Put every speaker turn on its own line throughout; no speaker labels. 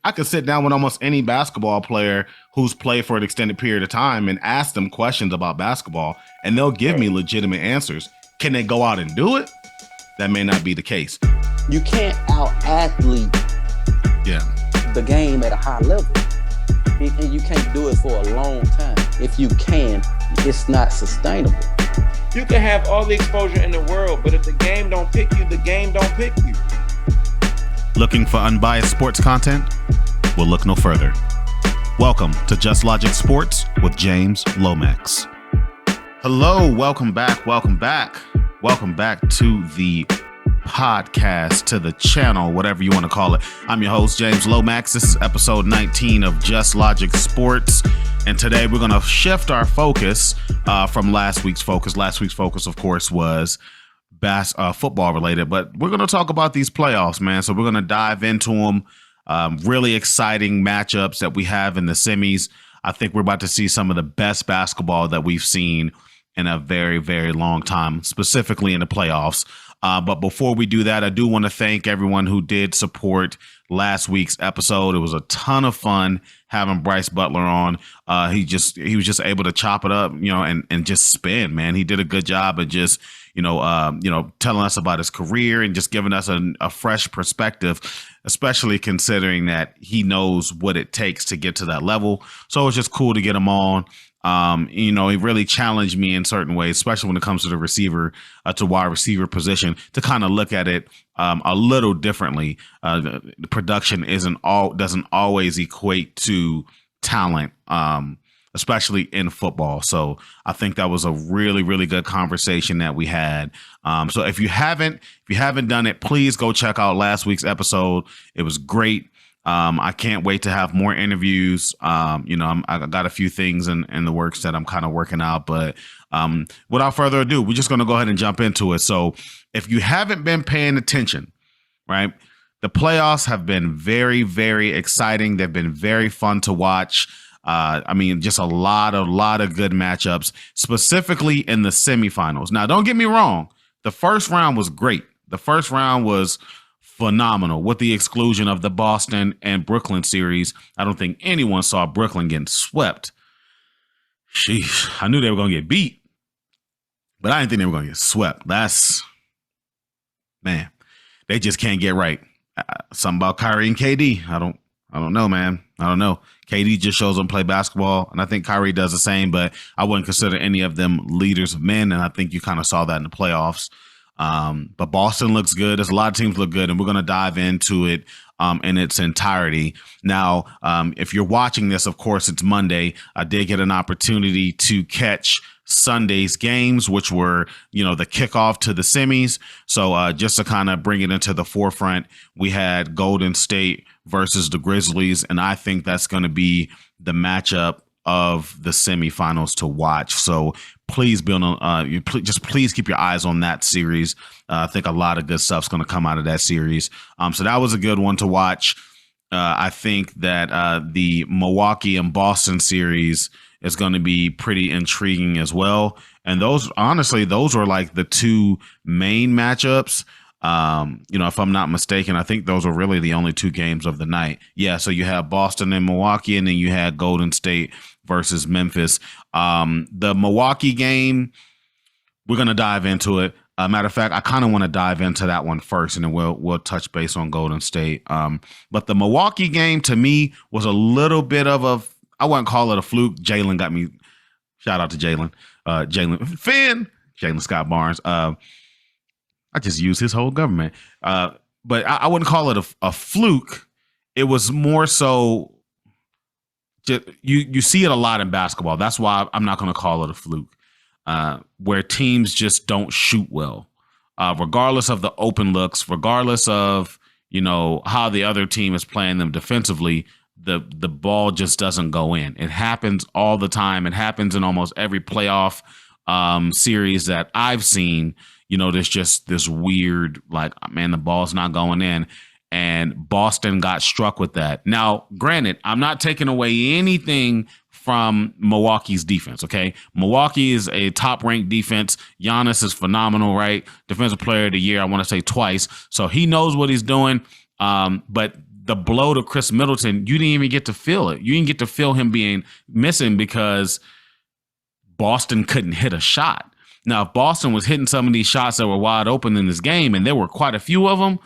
I could sit down with almost any basketball player who's played for an extended period of time and ask them questions about basketball, and they'll give me legitimate answers. Can they go out and do it? That may not be the case.
You can't out-athlete the game at a high level. And you can't do it for a long time. If you can, it's not sustainable.
You can have all the exposure in the world, but if the game don't pick you, the game don't pick you.
Looking for unbiased sports content? We'll look no further. Welcome to Just Logic Sports with James Lomax. Hello, welcome back to the podcast, to the channel, whatever you want to call it. I'm your host, James Lomax. This is episode 19 of Just Logic Sports. And today we're going to shift our focus from last week's focus. Last week's focus, of course, was football related, but we're going to talk about these playoffs, man. So we're going to dive into them. Really exciting matchups that we have in the semis. I think we're about to see some of the best basketball that we've seen in a very, very long time, specifically in the playoffs. But before we do that, I do want to thank everyone who did support last week's episode. It was a ton of fun having Bryce Butler on. He was just able to chop it up, and just spin, man. He did a good job of just, telling us about his career and just giving us a fresh perspective, especially considering that he knows what it takes to get to that level. So it's just cool to get him on. He really challenged me in certain ways, especially when it comes to the receiver, to wide receiver position, to kind of look at it a little differently. The production doesn't always equate to talent, especially in football. So I think that was a really, really good conversation that we had. So if you haven't done it, please go check out last week's episode. It was great. I can't wait to have more interviews. I got a few things in the works that I'm kind of working out, but without further ado, we're just going to go ahead and jump into it. So if you haven't been paying attention, right, the playoffs have been very, very exciting. They've been very fun to watch. Just a lot of good matchups, specifically in the semifinals. Now, don't get me wrong. The first round was great. The first round was phenomenal, with the exclusion of the Boston and Brooklyn series. I don't think anyone saw Brooklyn getting swept. Sheesh, I knew they were going to get beat, but I didn't think they were going to get swept. They just can't get right. Something about Kyrie and KD. I don't know, man. I don't know. KD just shows them play basketball, and I think Kyrie does the same, but I wouldn't consider any of them leaders of men, and I think you kind of saw that in the playoffs. But Boston looks good. There's a lot of teams look good, and we're going to dive into it in its entirety. Now, if you're watching this, of course, it's Monday. I did get an opportunity to catch Sunday's games, which were, the kickoff to the semis. So just to kind of bring it into the forefront, we had Golden State versus the Grizzlies, and I think that's going to be the matchup of the semifinals to watch. So please please keep your eyes on that series. I think a lot of good stuff's going to come out of that series. So that was a good one to watch. I think that the Milwaukee and Boston series is going to be pretty intriguing as well. And those were like the two main matchups. If I'm not mistaken, I think those are really the only two games of the night. Yeah, so you have Boston and Milwaukee, and then you had Golden State versus Memphis. The Milwaukee game, we're going to dive into it. Matter of fact, I kind of want to dive into that one first, and then we'll touch base on Golden State. But the Milwaukee game, to me, was a little bit of I wouldn't call it a fluke. Jalen got me. Shout out to Jalen. Jalen Scott Barnes. I just used his whole government. But I wouldn't call it a fluke. It was more so, you see it a lot in basketball. That's why I'm not going to call it a fluke, where teams just don't shoot well, regardless of the open looks, regardless of, how the other team is playing them defensively. The ball just doesn't go in. It happens all the time. It happens in almost every playoff series that I've seen. There's just this weird, the ball's not going in. And Boston got struck with that. Now, granted, I'm not taking away anything from Milwaukee's defense, okay? Milwaukee is a top-ranked defense. Giannis is phenomenal, right? Defensive Player of the Year, I want to say twice. So he knows what he's doing. But the blow to Chris Middleton, you didn't even get to feel it. You didn't get to feel him being missing because Boston couldn't hit a shot. Now, if Boston was hitting some of these shots that were wide open in this game, and there were quite a few of them,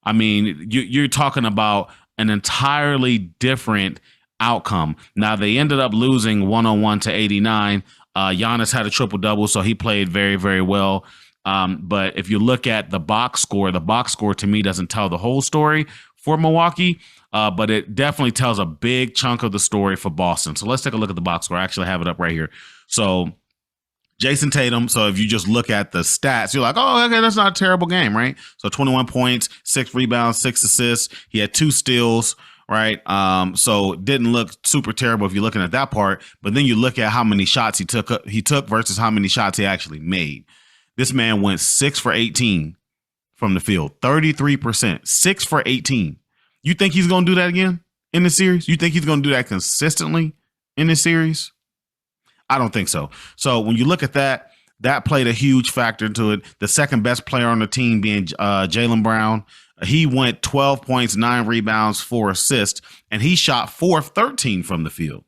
I mean, you're talking about an entirely different outcome. Now, they ended up losing 101 to 89. Giannis had a triple-double, so he played very, very well. But if you look at the box score to me doesn't tell the whole story for Milwaukee, but it definitely tells a big chunk of the story for Boston. So let's take a look at the box score. I actually have it up right here. So Jason Tatum, so if you just look at the stats, you're like, oh, okay, that's not a terrible game, right? So 21 points, 6 rebounds, 6 assists. He had 2 steals, right? So it didn't look super terrible if you're looking at that part. But then you look at how many shots he took versus how many shots he actually made. This man went 6 for 18 from the field, 33%, 6 for 18. You think he's going to do that again in the series? You think he's going to do that consistently in this series? I don't think so. So when you look at that, that played a huge factor into it. The second best player on the team being Jaylen Brown. He went 12 points, 9 rebounds, 4 assists, and he shot 4 of 13 from the field.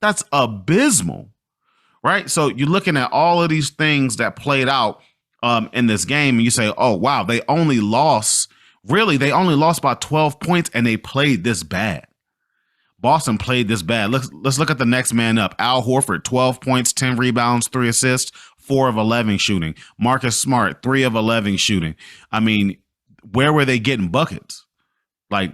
That's abysmal, right? So you're looking at all of these things that played out in this game, and you say, oh, wow, they only lost by 12 points, and they played this bad. Boston played this bad. Let's look at the next man up. Al Horford, 12 points, 10 rebounds, 3 assists, 4 of 11 shooting. Marcus Smart, 3 of 11 shooting. I mean, where were they getting buckets? Like,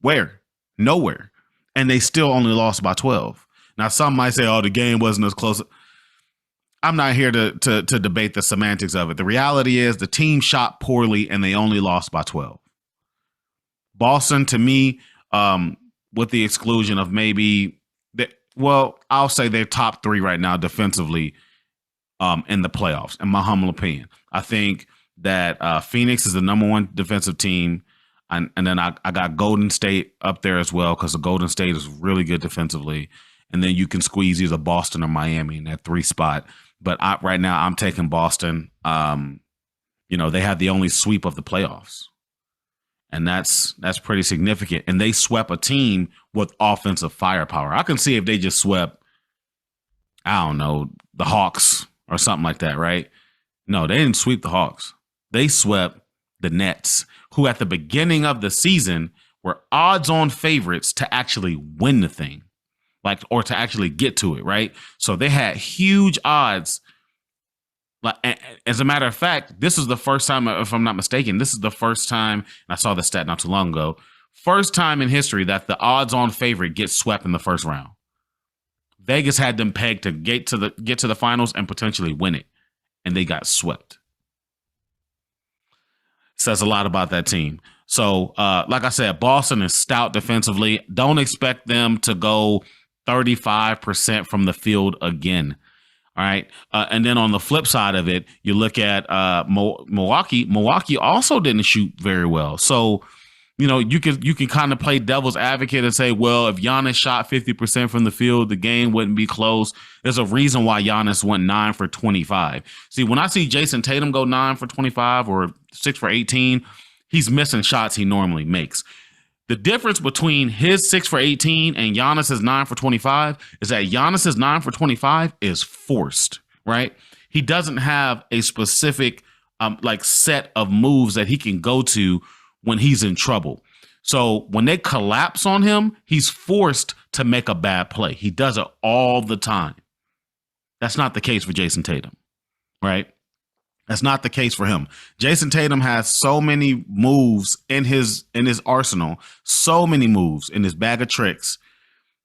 where? Nowhere. And they still only lost by 12. Now, some might say, oh, the game wasn't as close. I'm not here to debate the semantics of it. The reality is the team shot poorly and they only lost by 12. Boston, to me, with the exclusion of I'll say they're top 3 right now defensively in the playoffs, in my humble opinion. I think that Phoenix is the number 1 defensive team, and then I got Golden State up there as well because the Golden State is really good defensively, and then you can squeeze either Boston or Miami in that 3 spot. But right now I'm taking Boston. They had the only sweep of the playoffs. And that's pretty significant. And they swept a team with offensive firepower. I can see if they just swept, I don't know, the Hawks or something like that, right? No, they didn't sweep the Hawks. They swept the Nets, who at the beginning of the season were odds-on favorites to actually win the thing, or to actually get to it, right? So they had huge odds. As a matter of fact, this is the first time, if I'm not mistaken, this is the first time, and I saw the stat not too long ago, first time in history that the odds-on favorite gets swept in the first round. Vegas had them pegged to get to the finals and potentially win it, and they got swept. Says a lot about that team. So, like I said, Boston is stout defensively. Don't expect them to go 35% from the field again. All right. And then on the flip side of it, you look at Milwaukee. Milwaukee also didn't shoot very well. So, you can kind of play devil's advocate and say, well, if Giannis shot 50% from the field, the game wouldn't be close. There's a reason why Giannis went 9 for 25. See, when I see Jason Tatum go 9 for 25 or 6 for 18, he's missing shots he normally makes. The difference between his 6 for 18 and Giannis's 9 for 25 is that Giannis's 9 for 25 is forced, right? He doesn't have a specific set of moves that he can go to when he's in trouble. So when they collapse on him, he's forced to make a bad play. He does it all the time. That's not the case for Jason Tatum, right? That's not the case for him. Jason Tatum has so many moves in his arsenal, so many moves in his bag of tricks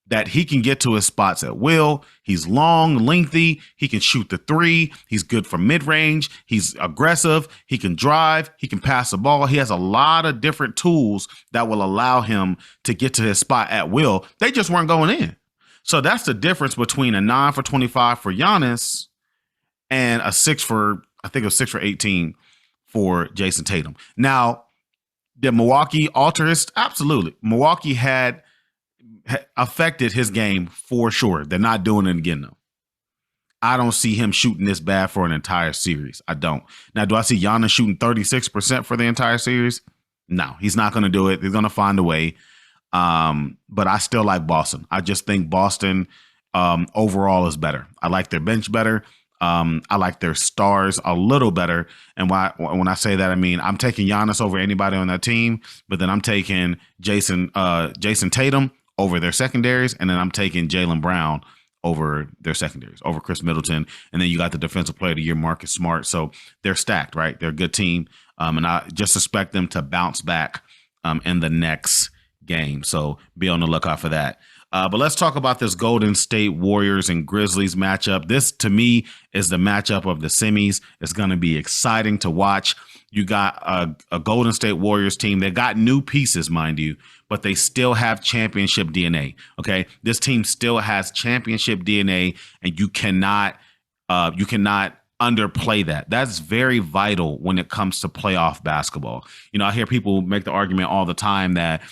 that he can get to his spots at will. He's long, lengthy. He can shoot the 3. He's good for mid-range. He's aggressive. He can drive. He can pass the ball. He has a lot of different tools that will allow him to get to his spot at will. They just weren't going in. So that's the difference between a 9 for 25 for Giannis and a 6 for 18 for Jason Tatum. Now, did Milwaukee alter his? Absolutely. Milwaukee had affected his game for sure. They're not doing it again, though. I don't see him shooting this bad for an entire series. I don't. Now, do I see Giannis shooting 36% for the entire series? No, he's not going to do it. He's going to find a way. But I still like Boston. I just think Boston overall is better. I like their bench better. I like their stars a little better. And when I say that, I mean I'm taking Giannis over anybody on that team, but then I'm taking Jason Tatum over their secondaries, and then I'm taking Jaylen Brown over their secondaries, over Chris Middleton. And then you got the defensive player of the year, Marcus Smart. So they're stacked, right? They're a good team. And I just expect them to bounce back in the next game. So be on the lookout for that. But let's talk about this Golden State Warriors and Grizzlies matchup. This, to me, is the matchup of the semis. It's going to be exciting to watch. You got a Golden State Warriors team. They got new pieces, mind you, but they still have championship DNA. Okay, this team still has championship DNA, and you cannot underplay that. That's very vital when it comes to playoff basketball. You know, I hear people make the argument all the time that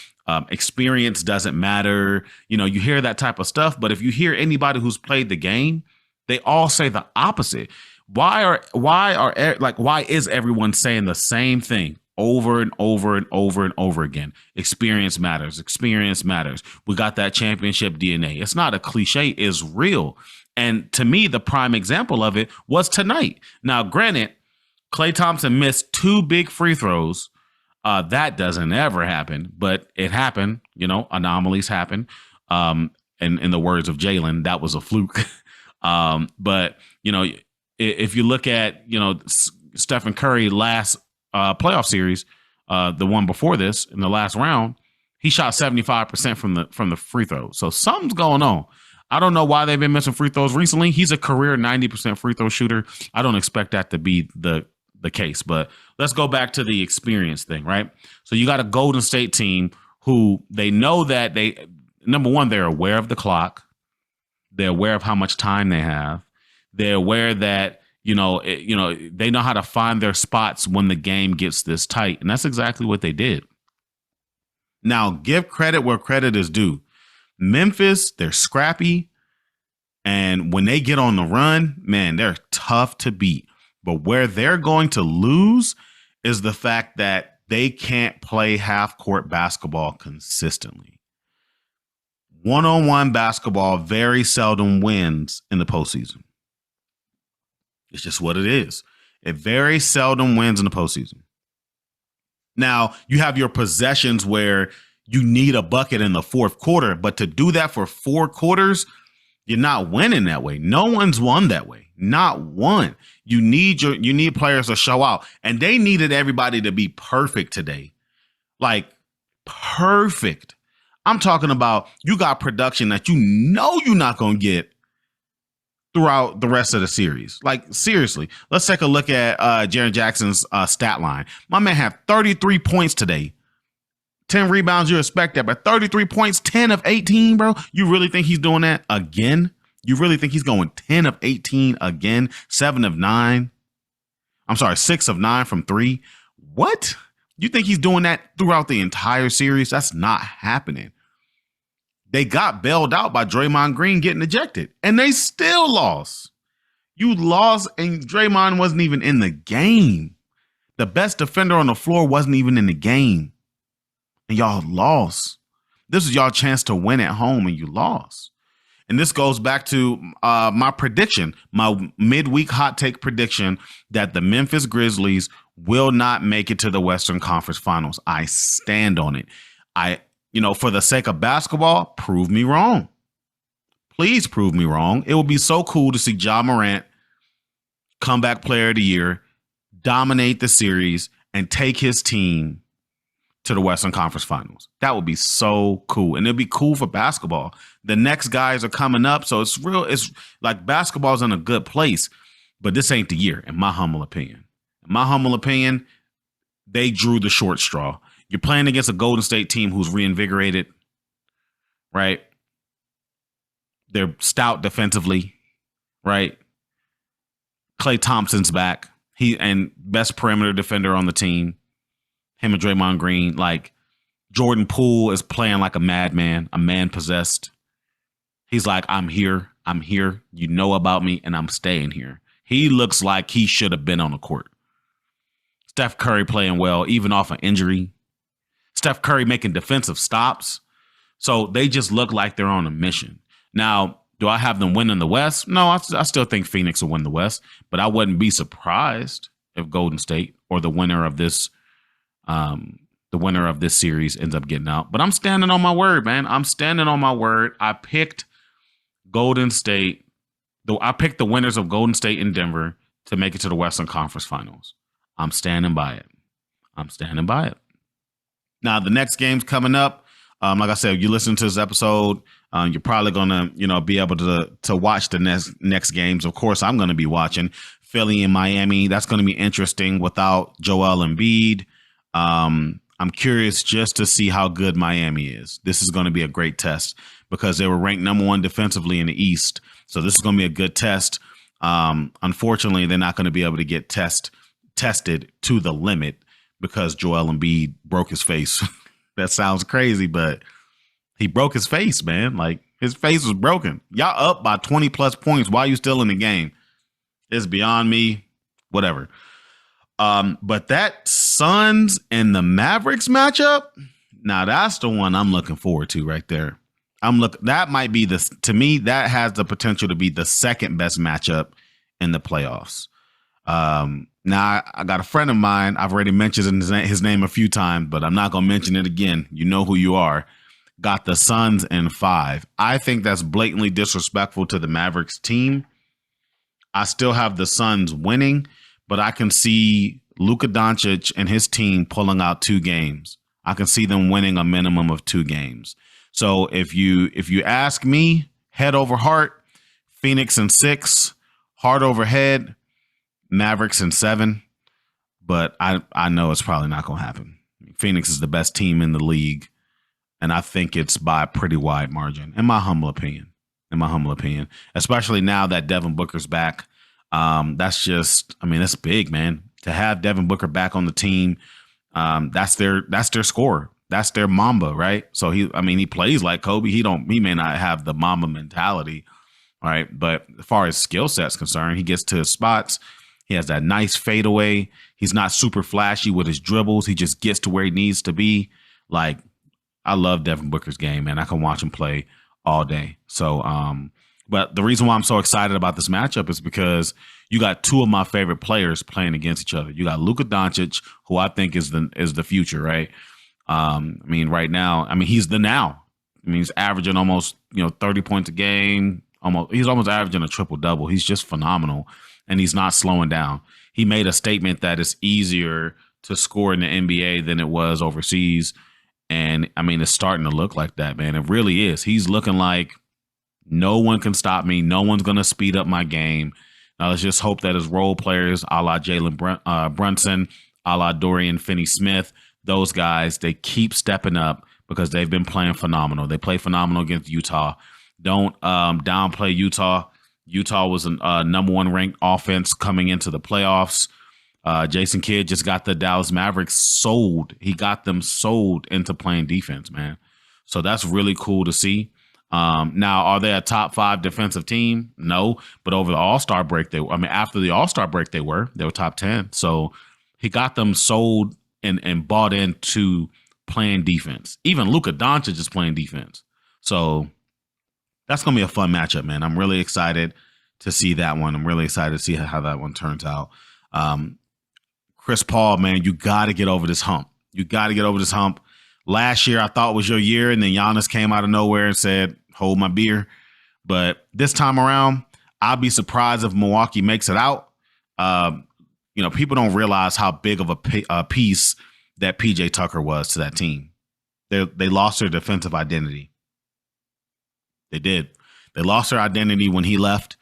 experience doesn't matter. You know, you hear that type of stuff, but if you hear anybody who's played the game, they all say the opposite. Why is everyone saying the same thing over and over and over and over again? Experience matters. Experience matters. We got that championship DNA. It's not a cliche. It's real. And to me, the prime example of it was tonight. Now, granted, Klay Thompson missed 2 big free throws. That doesn't ever happen, but it happened. You know, anomalies happen. And in the words of Jalen, that was a fluke. But, you know, if you look at, you know, Stephen Curry last playoff series, the one before this in the last round, he shot 75% from the free throw. So something's going on. I don't know why they've been missing free throws recently. He's a career 90% free throw shooter. I don't expect that to be the case, but let's go back to the experience thing, right? So you got a Golden State team who they know that number one, they're aware of the clock. They're aware of how much time they have. They're aware that, they know how to find their spots when the game gets this tight. And that's exactly what they did. Now, give credit where credit is due. Memphis, they're scrappy. And when they get on the run, man, they're tough to beat. But where they're going to lose is the fact that they can't play half-court basketball consistently. One-on-one basketball very seldom wins in the postseason. It's just what it is. It very seldom wins in the postseason. Now, you have your possessions where you need a bucket in the fourth quarter, but to do that for 4 quarters, you're not winning that way. No one's won that way. Not one. You need players to show out. And they needed everybody to be perfect today. Like, perfect. I'm talking about you got production that you know you're not going to get throughout the rest of the series. Like, seriously. Let's take a look at Jaren Jackson's stat line. My man had 33 points today. 10 rebounds, you expect that, but 33 points, 10 of 18, bro. You really think he's doing that again? You really think he's going 10 of 18 again? 7 of 9? I'm sorry, 6 of 9 from 3? What? You think he's doing that throughout the entire series? That's not happening. They got bailed out by Draymond Green getting ejected, and they still lost. You lost, and Draymond wasn't even in the game. The best defender on the floor wasn't even in the game. And y'all lost. This is y'all chance to win at home, and you lost. And this goes back to my prediction, my midweek hot take prediction that the Memphis Grizzlies will not make it to the Western Conference Finals. I stand on it. For the sake of basketball, prove me wrong. Please prove me wrong. It would be so cool to see Ja Morant, comeback player of the year, dominate the series and take his team to the Western Conference Finals. That would be so cool. And it'd be cool for basketball. The next guys are coming up. So it's like basketball's in a good place, but this ain't the year, in my humble opinion. In my humble opinion, they drew the short straw. You're playing against a Golden State team who's reinvigorated, right? They're stout defensively, right? Klay Thompson's back. He and best perimeter defender on the team. Him and Draymond Green, like Jordan Poole is playing like a madman, a man possessed. He's like, I'm here. You know about me, and I'm staying here. He looks like he should have been on the court. Steph Curry playing well, even off an injury. Steph Curry making defensive stops. So they just look like they're on a mission. Now, do I have them winning the West? No, I still think Phoenix will win the West, but I wouldn't be surprised if Golden State or the winner of this series ends up getting out. But I'm standing on my word, man. I'm standing on my word. I picked Golden State. I picked the winners of Golden State and Denver to make it to the Western Conference Finals. I'm standing by it. Now, the next game's coming up. Like I said, you listen to this episode, you're probably gonna, be able to watch the next games. Of course, I'm gonna be watching Philly and Miami. That's gonna be interesting without Joel Embiid. I'm curious just to see how good Miami is. This is going to be a great test because they were ranked number 1 defensively in the East. So this is going to be a good test. Unfortunately, they're not going to be able to get tested to the limit because Joel Embiid broke his face. That sounds crazy, but he broke his face, man. Like, his face was broken. Y'all up by 20 plus points while you still in the game. It's beyond me. Whatever. But that Suns and the Mavericks matchup, now that's the one I'm looking forward to right there. That might be to me, that has the potential to be the second best matchup in the playoffs. Now I got a friend of mine. I've already mentioned his name a few times, but I'm not going to mention it again. You know who you are. Got the Suns in 5. I think that's blatantly disrespectful to the Mavericks team. I still have the Suns winning, but I can see Luka Doncic and his team pulling out 2 games. I can see them winning a minimum of 2 games. So if you ask me, head over heart, Phoenix in 6, heart over head, Mavericks in 7. But I know it's probably not going to happen. Phoenix is the best team in the league, and I think it's by a pretty wide margin, in my humble opinion. Especially now that Devin Booker's back. That's big, man. To have Devin Booker back on the team, that's their scorer. That's their Mamba, right? So he plays like Kobe. He may not have the Mamba mentality, right? But as far as skill set's concerned, he gets to his spots. He has that nice fadeaway. He's not super flashy with his dribbles. He just gets to where he needs to be. Like, I love Devin Booker's game, man. I can watch him play all day. So, but the reason why I'm so excited about this matchup is because you got 2 of my favorite players playing against each other. You got Luka Doncic, who I think is the future, right? Right now, he's the now. He's averaging almost 30 points a game. He's almost averaging a triple double. He's just phenomenal, and he's not slowing down. He made a statement that it's easier to score in the NBA than it was overseas, and it's starting to look like that, man. It really is. He's looking like no one can stop me. No one's going to speed up my game. Now, let's just hope that his role players, a la Jalen Brunson, a la Dorian Finney-Smith, those guys, they keep stepping up because they've been playing phenomenal. They play phenomenal against Utah. Don't downplay Utah. Utah was a number 1 ranked offense coming into the playoffs. Jason Kidd just got the Dallas Mavericks sold. He got them sold into playing defense, man. So that's really cool to see. Now, are they a top 5 defensive team? No, but over the All-Star break, after the All-Star break, they were top 10. So he got them sold and bought into playing defense. Even Luka Doncic is playing defense. So that's going to be a fun matchup, man. I'm really excited to see that one. I'm really excited to see how that one turns out. Chris Paul, man, you got to get over this hump. Last year, I thought was your year, and then Giannis came out of nowhere and said, hold my beer. But this time around, I'll be surprised if Milwaukee makes it out. People don't realize how big of a piece that PJ Tucker was to that team. They lost their defensive identity. They did. They lost their identity when he left.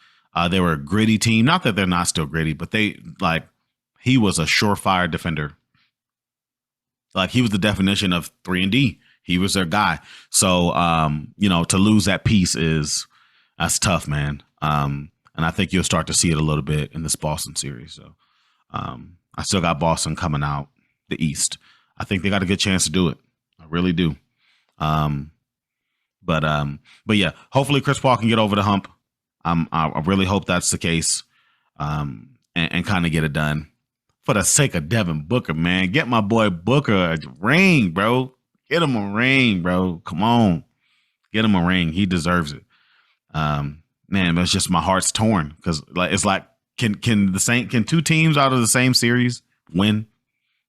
They were a gritty team. Not that they're not still gritty, but he was a surefire defender. Like, he was the definition of 3-and-D. He was their guy. So, to lose that piece that's tough, man. And I think you'll start to see it a little bit in this Boston series. So, I still got Boston coming out the East. I think they got a good chance to do it. I really do. But yeah, hopefully Chris Paul can get over the hump. I really hope that's the case. And kind of get it done. For the sake of Devin Booker, man. Get my boy Booker a ring, bro. Get him a ring, bro. Come on. Get him a ring. He deserves it. Man, it's just my heart's torn because like it's like can two teams out of the same series win?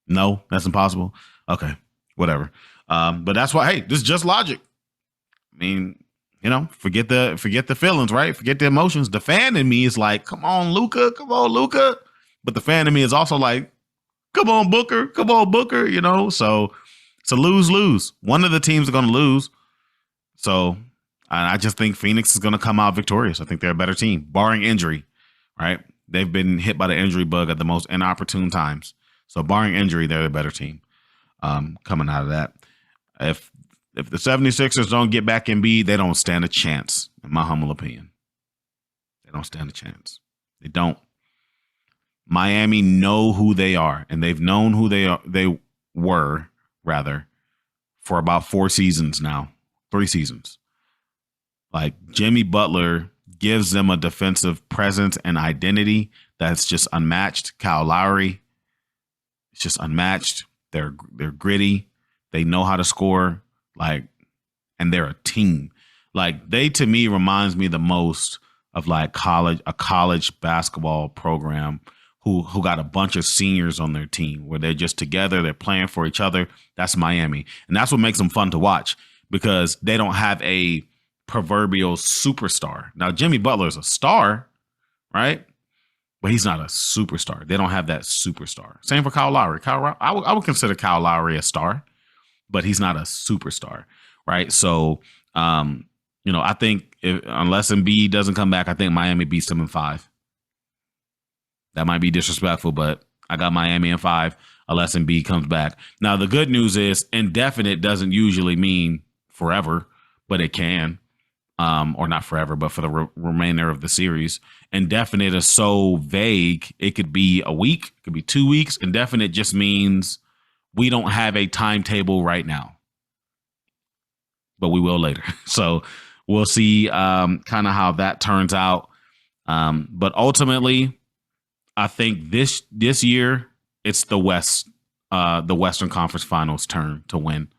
No, that's impossible. Okay, whatever. But that's why. Hey, this is just logic. I mean, forget the feelings, right? Forget the emotions. The fan in me is like, come on, Luka. But the fan in me is also like, come on, Booker. So it's a lose-lose. One of the teams are going to lose. So I just think Phoenix is going to come out victorious. I think they're a better team, barring injury, right? They've been hit by the injury bug at the most inopportune times. So barring injury, they're the better team coming out of that. If the 76ers don't get back Embiid, they don't stand a chance, in my humble opinion. They don't stand a chance. They don't. Miami know who they are, and they've known who they were, for about 4 seasons now. 3 seasons. Like Jimmy Butler gives them a defensive presence and identity that's just unmatched. Kyle Lowry, it's just unmatched. They're gritty. They know how to score. And they're a team. They to me reminds me the most of a college basketball program who got a bunch of seniors on their team where they're just together. They're playing for each other. That's Miami, and that's what makes them fun to watch because they don't have a proverbial superstar. Now, Jimmy Butler is a star, right? But he's not a superstar. They don't have that superstar. Same for Kyle Lowry. I would consider Kyle Lowry a star, but he's not a superstar, right? So, I think unless Embiid doesn't come back, I think Miami beats them in 5. That might be disrespectful, but I got Miami in 5 unless Embiid comes back. Now, the good news is indefinite doesn't usually mean forever, but it can. Or not forever, but for the remainder of the series. Indefinite is so vague. It could be a week, it could be 2 weeks. Indefinite just means we don't have a timetable right now, but we will later. So we'll see kind of how that turns out. But ultimately, I think this year it's the Western Conference Finals turn to win.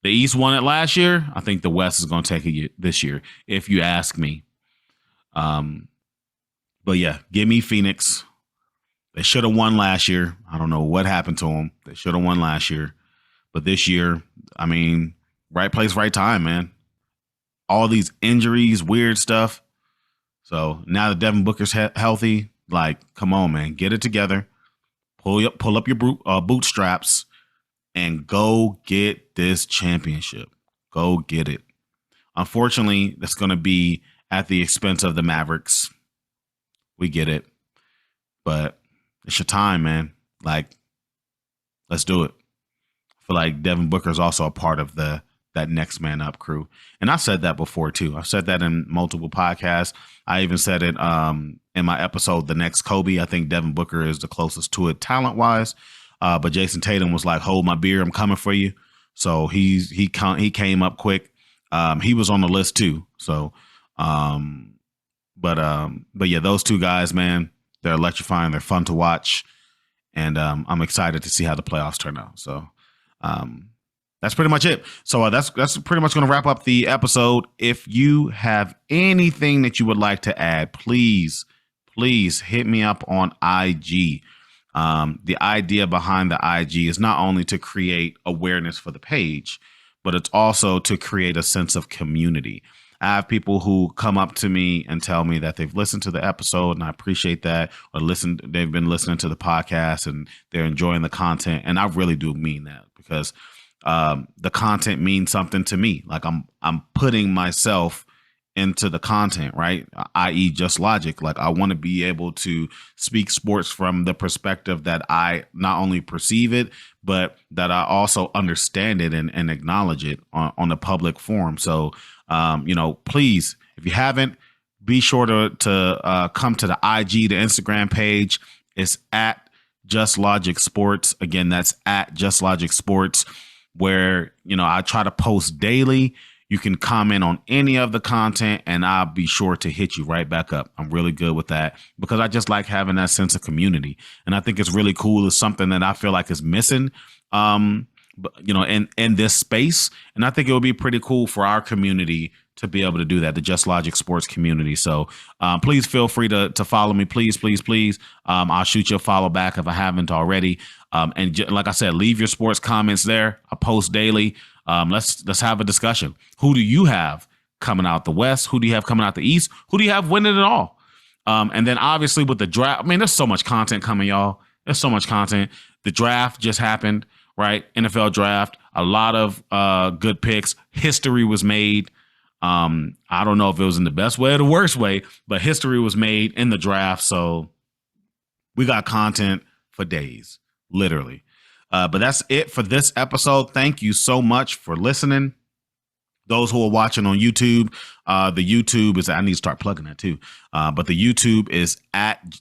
The East won it last year. I think the West is going to take it this year, if you ask me. But yeah, give me Phoenix. They should have won last year. I don't know what happened to them. They should have won last year. But this year, I mean, right place, right time, man. All these injuries, weird stuff. So now that Devin Booker's healthy, come on, man. Get it together. Pull up your bootstraps. And go get this championship. Go get it. Unfortunately, that's going to be at the expense of the Mavericks. We get it. But it's your time, man. Let's do it. I feel like Devin Booker is also a part of that next man up crew. And I said that before, too. I've said that in multiple podcasts. I even said it in my episode, The Next Kobe. I think Devin Booker is the closest to it talent-wise. But Jason Tatum was like, hold my beer, I'm coming for you. So he came up quick. He was on the list too. So, but yeah, those 2 guys, man, they're electrifying. They're fun to watch. And I'm excited to see how the playoffs turn out. So that's pretty much it. So that's pretty much going to wrap up the episode. If you have anything that you would like to add, please hit me up on IG. The idea behind the IG is not only to create awareness for the page, but it's also to create a sense of community. I have people who come up to me and tell me that they've listened to the episode, and I appreciate that, or they've been listening to the podcast and they're enjoying the content. And I really do mean that because the content means something to me. I'm putting myself into the content, right? I.e. just logic. I want to be able to speak sports from the perspective that I not only perceive it, but that I also understand it and acknowledge it on the public forum. So, please, if you haven't, be sure to come to the IG, the Instagram page. It's at Just Logic Sports. Again, that's at Just Logic Sports, where, I try to post daily. You can comment on any of the content and I'll be sure to hit you right back up. I'm really good with that because I just like having that sense of community. And I think it's really cool. It's something that I feel like is missing in this space. And I think it would be pretty cool for our community to be able to do that, the Just Logic Sports community. So please feel free to follow me. Please. I'll shoot you a follow back if I haven't already. Like I said, leave your sports comments there. I post daily. Let's have a discussion. Who do you have coming out the West? Who do you have coming out the East? Who do you have winning it all? And then obviously with the draft, I mean, there's so much content coming, y'all. There's so much content. The draft just happened, right? NFL draft, a lot of good picks. History was made. I don't know if it was in the best way or the worst way, but history was made in the draft. So we got content for days, literally. But that's it for this episode. Thank you so much for listening. Those who are watching on YouTube, the YouTube is, I need to start plugging that too. But the YouTube is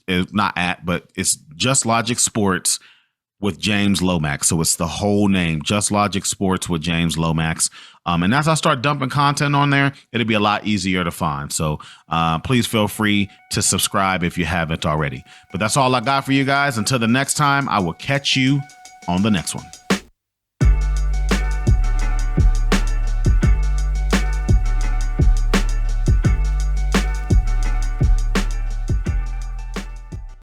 it's Just Logic Sports with James Lomax. So it's the whole name, Just Logic Sports with James Lomax. And as I start dumping content on there, it'll be a lot easier to find. So please feel free to subscribe if you haven't already. But that's all I got for you guys. Until the next time, I will catch you on the next one.